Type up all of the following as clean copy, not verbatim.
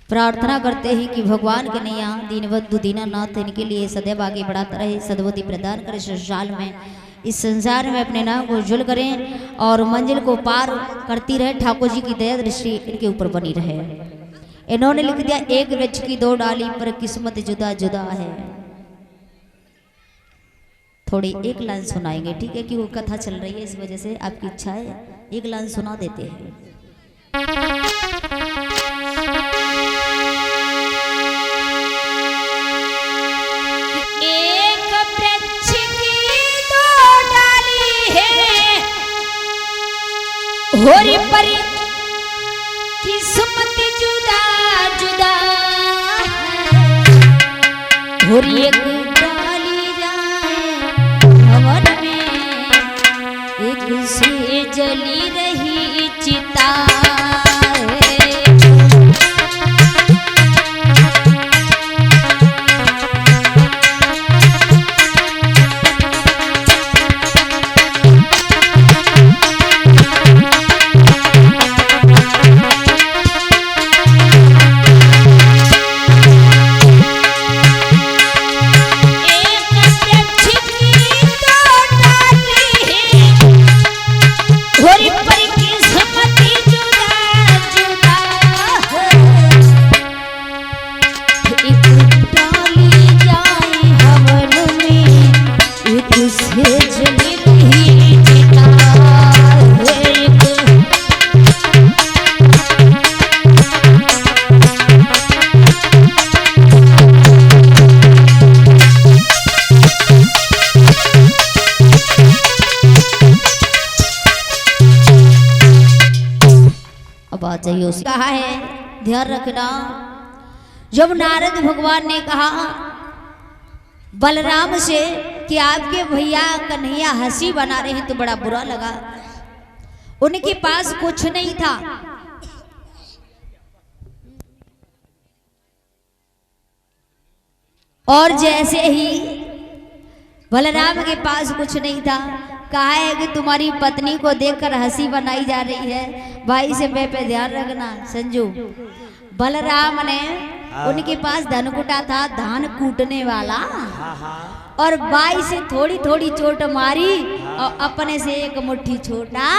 प्रार्थना करते हैं कि भगवान के नैया दीनबंधु दीनानाथ इनके लिए सदैव आगे बढ़ाता रहे, सद्बुद्धि प्रदान करे, संसार में इस संसार में अपने नाम को उज्जवल करें और मंजिल को पार करती रहे। ठाकुर जी की दया दृष्टि इनके ऊपर बनी रहे। इन्होंने लिख दिया एक वृक्ष की दो डाली पर किस्मत जुदा जुदा है। थोड़ी एक लाइन सुनाएंगे, ठीक है, क्योंकि कथा चल रही है इस वजह से आपकी इच्छा है एक लाइन सुना देते हैं। होरी पर किस्मत जुदा जुदा होरी एक डाली जाए हवन में एक से जली रही चिता। कहा है ध्यान रखना, जब नारद भगवान ने कहा बलराम से कि आपके भैया कन्हैया हंसी बना रहे हैं तो बड़ा बुरा लगा। उनके पास कुछ नहीं था, और जैसे ही बलराम के पास कुछ नहीं था, कहा है कि तुम्हारी पत्नी को देखकर हंसी बनाई जा रही है, भाई से मैं पे ध्यान रखना। संजू, बलराम ने उनके पास धनकुटा था, धान कूटने वाला, और बाई से थोड़ी थोड़ी चोट मारी और अपने से एक मुट्ठी छोटा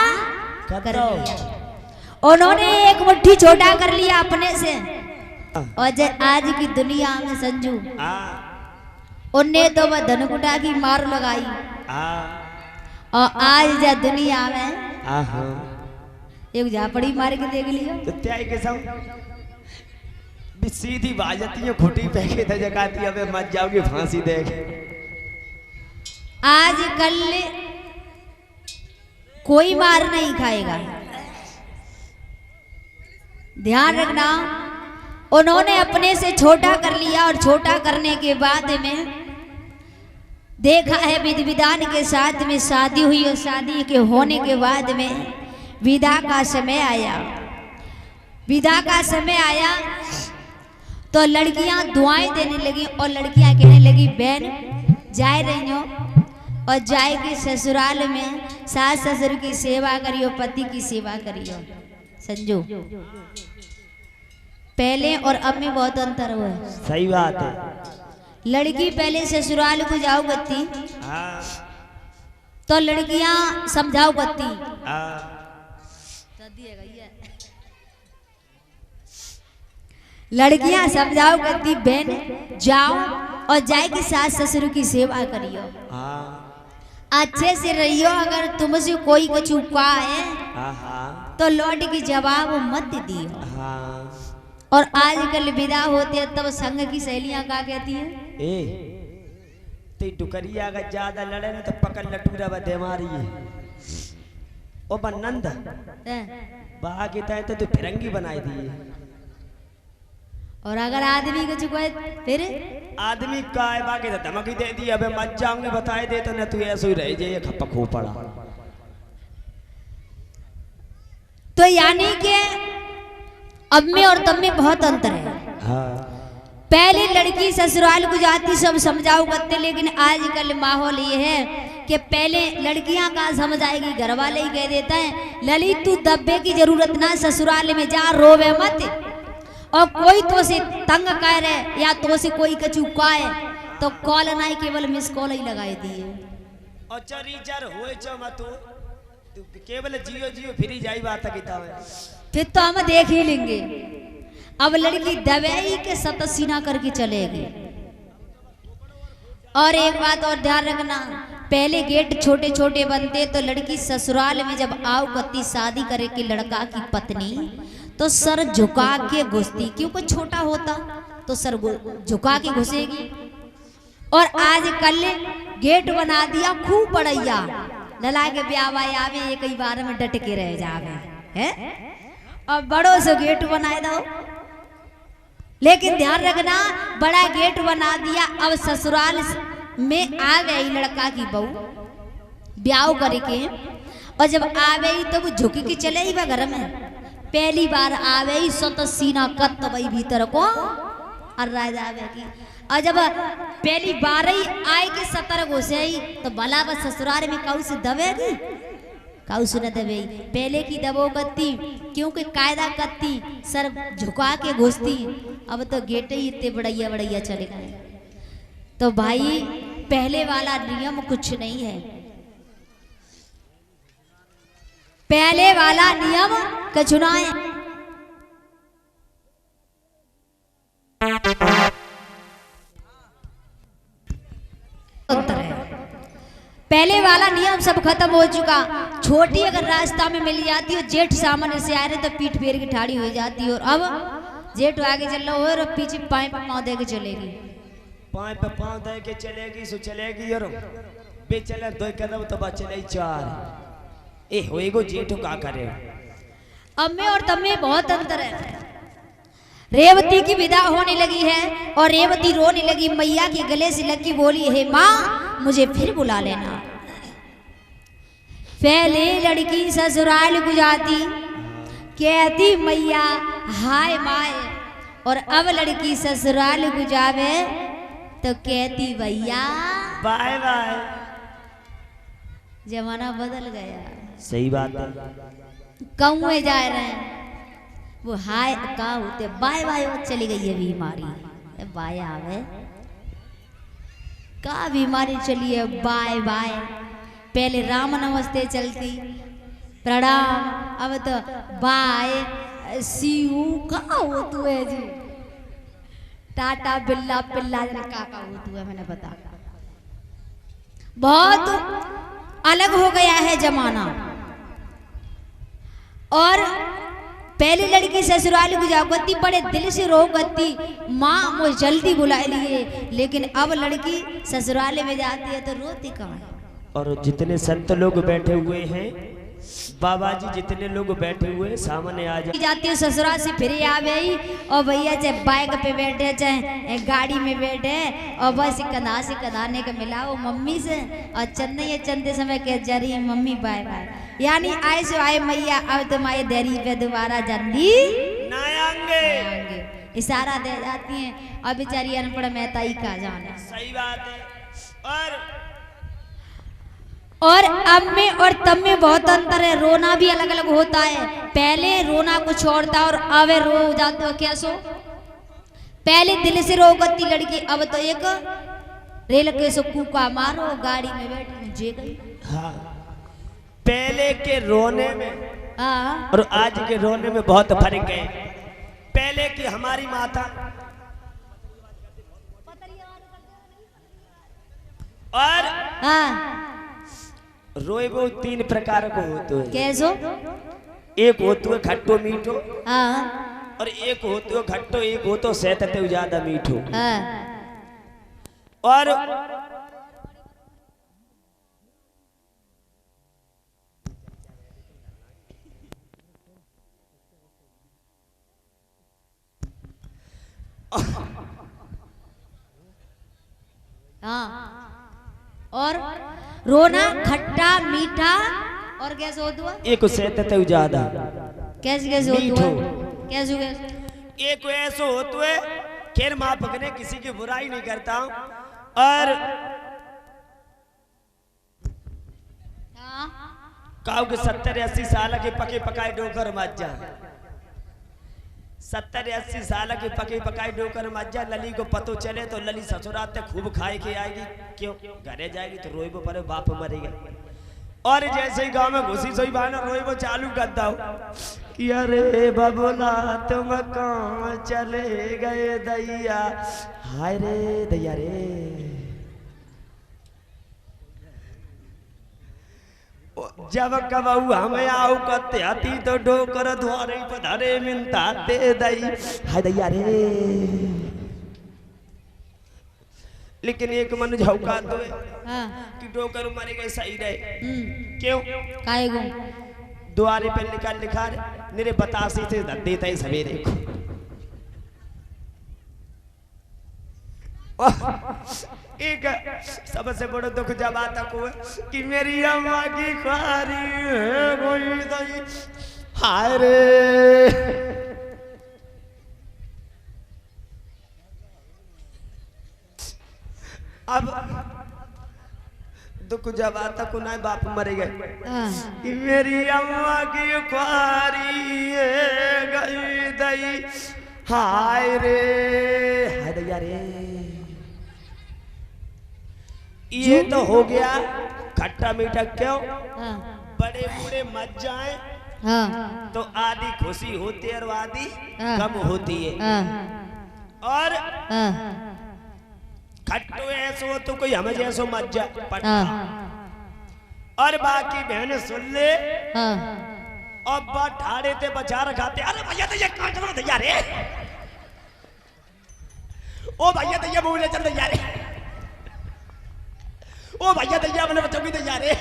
कर लिया। उन्होंने एक मुट्ठी छोटा कर लिया अपने से। और आज की दुनिया में संजू, उनने तो वह धनकुटा की मार लगाई, और आज जा दुनिया में एक झापड़ी मार के देख लियो तो त्याई के सब सीधी बाजती है, खुटी फेंके थे जगाती, अबे मत जाओगी फांसी देख। आज कल कोई मार नहीं खाएगा, ध्यान रखना। उन्होंने अपने से छोटा कर लिया, और छोटा करने के बाद में देखा है विधि विधान के साथ में शादी हुई, और शादी के होने के बाद में विदा का समय आया। विदा का समय आया तो लड़कियां दुआएं देने लगी, और लड़कियां कहने लगी बहन जाए रही हो, और जाए के ससुराल में सास ससुर की सेवा करियो, पति की सेवा करियो। संजू, पहले और अब में बहुत अंतर हुआ है। सही बात है। लड़की पहले ससुराल को जाओ गती, तो लड़कियां समझाओ गती, लड़कियां समझाओ गती बहन जाओ और जाए कि सास ससुर की सेवा करियो, अच्छे से रहियो। अगर तुमसे कोई कुछ उपा है तो लौट की जवाब मत दियो। और आजकल विदा होते हैं तब संग की सहेलियां क्या कहती हैं, ए ते टुकरिया अगर ज्यादा लड़े ना तो पकड़ लटूरा बदे मारी है। ओ बनंद बाकी तय तो फिरंगी बनाई दी। और अगर आदमी को चुकाए फिर आदमी का है बाकी तो धमकी दे दी, अबे मत जाऊंगी बताए दे तो न तू ऐसे ही रह जाए खपक हो पड़ा। तो यानी कि अब में और तब में बहुत अंतर है। पहले लड़की ससुराल को जाती सब समझाओ करते, लेकिन आजकल माहौल ये है कि पहले लड़कियां का समझ आएगी, घर वाले ही कह देता है ललित तू दब्बे की जरूरत ना, ससुराल में जा रोवे मत। और कोई तो से तंग कह रहे या तो से कोई कचू काए तो कॉल नहीं केवल मिस कॉल ही लगाए दिए। और चरीचर होए चो मतु तू केवल जियो जियो फिरी जाई बात किताब फिर तो हम देख ही लेंगे। अब लड़की दवाई के सत सीना करके चलेगी। और एक बात और ध्यान रखना, पहले गेट छोटे छोटे बनते तो लड़की ससुराल में जब आओ कत्ती शादी करे कि लड़का की पत्नी तो सर झुका के घुसती, क्योंकि छोटा होता तो सर झुका के घुसेगी। और आज कल गेट बना दिया खूब बढ़िया, लला के ब्याह आवे ये कई बार में डट के रह जावे है। और बड़ों से गेट बनाए दो, लेकिन ध्यान रखना बड़ा गेट बना दिया। अब ससुराल में आ गई लड़का की बहू ब्याह करके, और जब आ गई तो वो झुकी के चले ही वह घर में। पहली बार आ गई सत सीना कत वही भीतर को और राजा की। और जब पहली बार ही आए के सतर घुसे तो भला बस ससुराल में काऊ से दबेगी, काऊ से न दबे। पहले की दबो कत्ती, क्योंकि कायदा कत्ती सर झुका के घुसती। अब तो गेट ही इतने बढ़िया बढ़िया चले गए। तो भाई पहले वाला नियम कुछ नहीं है, पहले वाला नियम कचुनाए। पहले वाला नियम सब खत्म हो चुका। छोटी अगर रास्ता में मिल जाती हो, जेठ सामने से आ रहे तो पीठ फेर की ठाड़ी हो जाती। और अब जेठ आगे चल रहा हो और पीछे पाए पे पाँव दे के चलेगी, पाए पे पाँव दे के चलेगी सो चलेगी। और बे चले दो कदम तो बच चले चार। ए होएगो जेठ का करे। अब में और तब में बहुत अंतर है। रेवती की विदा होने लगी है और रेवती रोने लगी, मैया के गले से लग के बोली, हे माँ मुझे फिर बुला लेना। पहले लड़की ससुराल गुजाती कहती मैया हाय माए, और अब लड़की ससुराल गुजावे तो कहती भैया बाय बाय। जमाना बदल गया। सही बात है। कौए जा रहे हैं वो हाय का होते बाय बाय वो चली गई है बीमारी। बाय आवे का बीमारी चली है बाय बाय। पहले राम नमस्ते चलती प्रणाम, अब तो बाय सीयू का हो तू है जी, टाटा बिल्ला पिल्ला का हो तू है। मैंने बता बहुत अलग हो गया है जमाना। और पहली लड़की ससुराल गुजारती बड़े दिल से रो करती, माँ मुझे जल्दी बुला लिए। लेकिन अब लड़की ससुराल में जाती है तो रोती कहाँ है। और जितने संत लोग बैठे हुए हैं, बाबा जी जितने लोग बैठे हुए हैं सामने आ जाती है ससुराल से फिर आ गई। और भैया चाहे बाइक पे बैठे चाहे गाड़ी में बैठे और बस कंधा से कंधाने का मिलाओ मम्मी से। और चंदे चंदे समय के जरिए मम्मी बाय बाय, यानी आए से आए मैया अब तुम्हारे देरी पे दोबारा जल्दी ना आएंगे। इशारा दे जाती हैं और बेचारी अनपढ़ मेहताई का जाने। सही बात है। और अब में और तब में बहुत अंतर है। रोना भी अलग अलग होता है। पहले रोना कुछ और था और अब रो जाते हो क्या सो। पहले दिल से रो करती लड़की, अब तो एक रेल के सो कूका मारो गाड़ी में बैठी जे गई। हाँ, पहले के रोने में हाँ और आज के रोने में बहुत फर्क है। पहले की हमारी माता और हाँ रोए वो तीन प्रकार को होते हैं। कैसो? एक होते हुए खट्टो मीठो, हाँ और एक होते हुए खट्टो, एक हो तो सहते ज्यादा मीठो। हाँ और हाँ और रोना खट्टा मीठा और कैसे होता है? एक सहते ज्यादा। कैसे कैसे होता है? कैसे कैसे? एक ऐसा होता है, खैर माँ पकने किसी की बुराई नहीं करता हूँ। और काऊ के 70-80 साल के पके पकाए डोकर मत जा। 70-80 साल की पकी पकाई डोकर मज्जा लली को पतो चले तो लली ससुराल तक खूब खाए के आएगी। क्यों घरे जाएगी तो रोई पर बाप मरेगा। और जैसे ही गांव में घुसी सोई बहाना रोई वो चालू कर दो कि अरे बबुला तुम कहाँ चले गए दैया, हाय रे दैया रे। जब कबू हमें आओ कते हती तो डोकर द्वारे पधरे मिनता दे दई, हाय दैया रे। लेकिन एक मन झौका दो कि डोकर मरे गए सही रहे। क्यों काहे गो द्वारे पे लिखा मेरे बतासी से देता ही सवेरे को। एक सबसे बड़ा दुख जब आता को कि मेरी अम्मा की ख्वारी है, हाय रे। अब दुख जब आता को ना बाप मरे गए कि मेरी अम्मा की ख्वारी है गई दई, हाय रे, हाय दैया रे। ये तो हो गया खट्टा मीठा। क्यों बड़े बूढ़े मत जाए तो आधी खुशी होती है और आधी गम होती है। और खट्टो ऐसो तो कोई हमें जैसो मत जा पट्टा। और बाकी बहन सुन ले अब ठाड़े ते बचा रखाते, अरे भैया तो ये कहाँ चल रहा दैया रे, ओ भैया दैया बोले चल दैया रे, ओ भैया दैया मैंने बच्चों की दैया रे,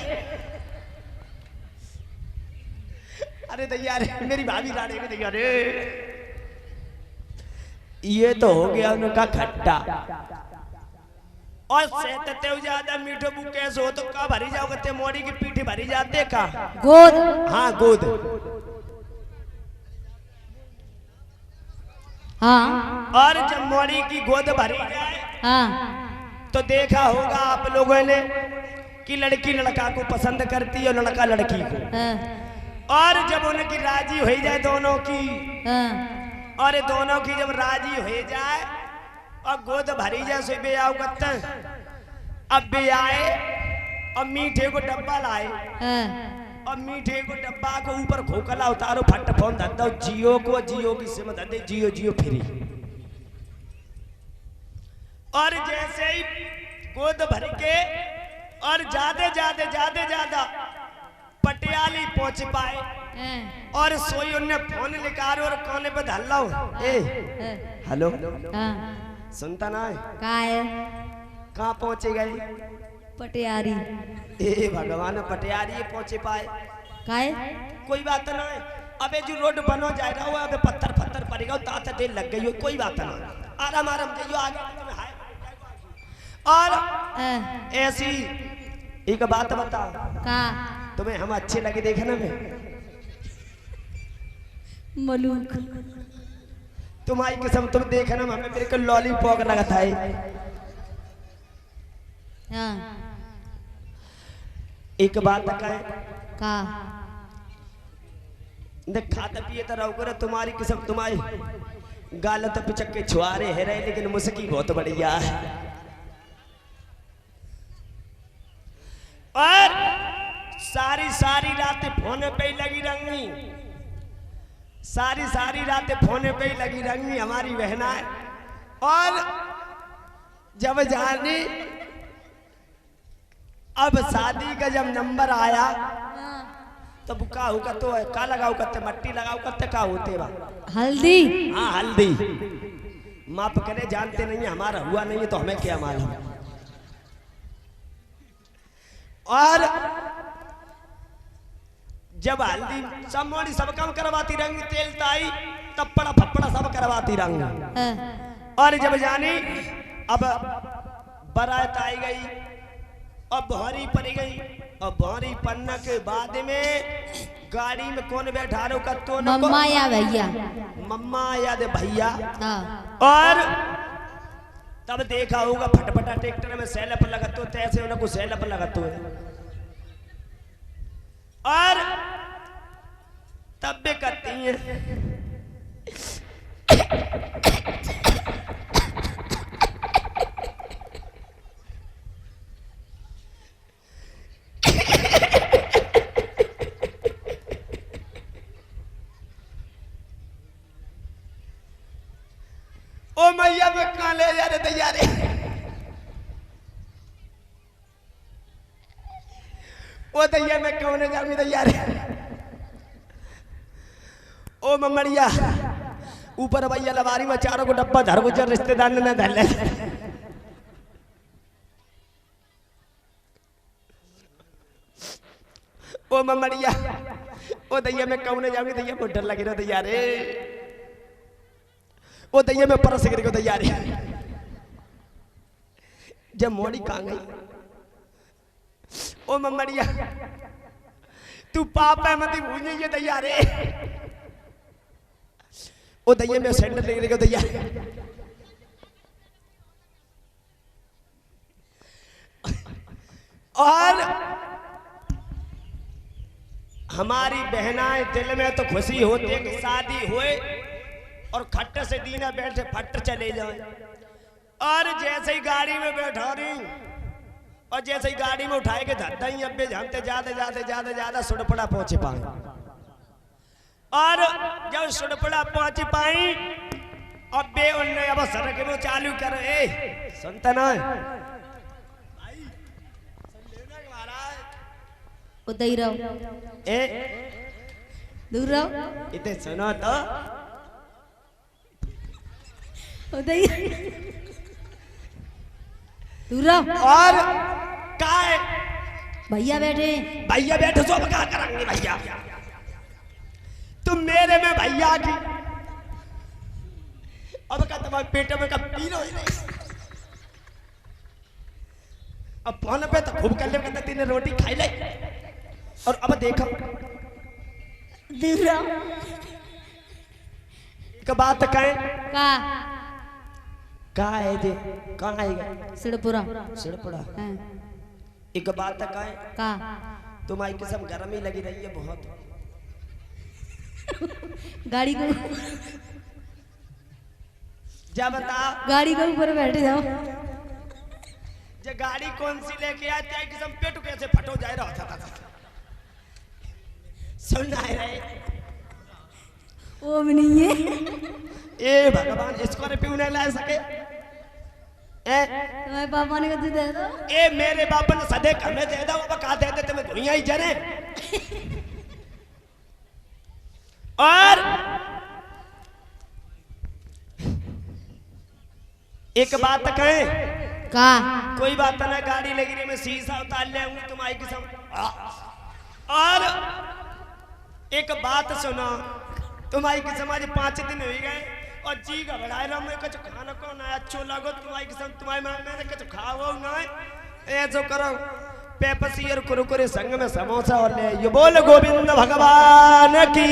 अरे दैया रे मेरी भाभी रानी की दैया रे। ये तो हो गया उनका खट्टा। और सहते ज्यादा मीठो मुँह कैसे हो तो का भरी जाओगे ते मोड़ी की पीठी भरी जाते का गोद। हाँ गोद। हाँ और जब मोड़ी की गोद भरी जाए हाँ तो देखा होगा आप लोगों ने कि लड़की लड़का को पसंद करती है और लड़का लड़की को। और जब उनकी राजी हो जाए दोनों की, और दोनों की जब राजी हो जाए और गोद भरी जाए से बे आओ कत्ते अब बे आए और मीठे को डब्बा लाए और मीठे को डब्बा को ऊपर खोखला उतारो फट फोन धर दो जियो को, जियो की सिम धर दे जियो जियो फ्री। और जैसे ही गोद भर के और ज्यादा पटियाली पहुंच पाए और सोई उन्हें फोन निकालो और कोने पे धर लो, ए हेलो सुनता ना है कहाँ पहुंचे गए पटियारी। ए भगवान पटियारी पहुंचे पाए काहे कोई बात ना है। अबे जो रोड बनो जाए रहा हो अबे पत्थर पड़ेगा तात देर लग गई हो, कोई बात ना, आराम जाइयो आगे। और ऐसी एक बात बताओ का तुम्हें हम अच्छे लगे देखे ना मैं मलूक तुम्हारी कसम तुम देखे ना हमें मेरे को लॉलीपॉप लगा था। एक बात कहे का देख खाता पिए तो रहो करे तुम्हारी किस्म तुम्हारी गाल तो पिचक के छुआरे है रहे लेकिन मुस्की बहुत बढ़िया है। और सारी रात फोन पे ही लगी रंगी, सारी रात फोन पे ही लगी रंगी हमारी बहना है। और जब जानी अब शादी का जब नंबर आया तब का हो तो है का लगाओ करते मट्टी लगाओ करते का होते बा हल्दी। हाँ हल्दी माप करे जानते नहीं हमारा हुआ नहीं है तो हमें क्या मालूम। और जब हल्दी सब मोड़ी सब काम करवाती रंग तेल ताई तप्पड़ा फप्पड़ा सब करवाती रंग। और जब जानी अब बारात आई गई और भारी पड़ गई और भारी पड़ने के बाद में गाड़ी में कौन बैठा रहो कत्तो न मम्मा या भैया, मम्मा या दे भैया। हाँ। और तब देखा होगा फटफटा ट्रैक्टर में सैलप लगाते तैसे उनको सैलप लगाते है। और तब भी करती हैं ओ मैया में कहाँ ले जा रहे तैयारे? ओ दैया में कौन जाऊंगी तैयारे? ओ ममड़िया ऊपर भैया लबारी में चारों को डब्बा धर गुजर रिश्तेदार ने धर ले। ओ ममड़िया ओ दैया में कौन जाऊंगी दैया को डर लगी रहा तैयारे। ओ दैया में परस गिर गई तैयारी। जब मोड़ी कहाँ गई? ओ ममड़िया तू पाप है मत भूल ये तैयारे। ओ दैया में सैंडल ले गई तैयार। और हमारी बहनाएं दिल में तो खुशी होती कि शादी हुए और खट्ट से दीना बैठे फट चले जाए। और जैसे ही गाड़ी में बैठा रही और जैसे ही गाड़ी में उठाए के धरता ही अब जानते ज्यादा सुड़पड़ा पहुंच पाए। और जब सुड़पड़ा पहुंच पाई अब बे उनने अब सड़क में चालू कर सुनता ना उधर रहो दूर रहो इतने सुनो तो उधर दूर रहो। और का है भैया बैठे सो क्या करेंगे भैया? तुम मेरे में भैया की अब का तुम्हारे पेट में का पीलो ही नहीं। अब फोन पे तो खूब कर ले कहते तीन रोटी खाई ले। और अब देखो दूर रहो एक बात कहें का है जे कहाँ आएगा सिड़पुरा सिड़पुरा। हाँ। एक बात कहें का तुम्हारी किस्म गर्मी लगी रही है बहुत। गाड़ी को जा बता गाड़ी के ऊपर बैठे जाओ। जे गाड़ी कौन सी लेके आए त्या किस्म पेट कैसे फटो जाए रहा था सुन आए रहे वो भी नहीं है। ए भगवान इसको रे पीने ला सके तुम्हारे पापा ने कभी दे दो। ए मेरे बापा ने सदे हमें दे दो अब कहा दे दे तुम्हें धुइयां ही जरे। और एक बात कहे का कोई बात ना गाड़ी लगी रही मैं शीशा उतार ले आऊंगी तुम्हारी किस्म। और एक बात सुनो तुम्हारी किस्म आज 5 दिन हो गए और जी घबराए रहा मैं कुछ खाना को ना अच्छो लगो तुम्हारी किस्म तुम्हारी मां मैंने कुछ खाओ ना ऐसो करो पेप्सी और कुरकुरे संग में समोसा और ले ये बोल गोविंद भगवान की।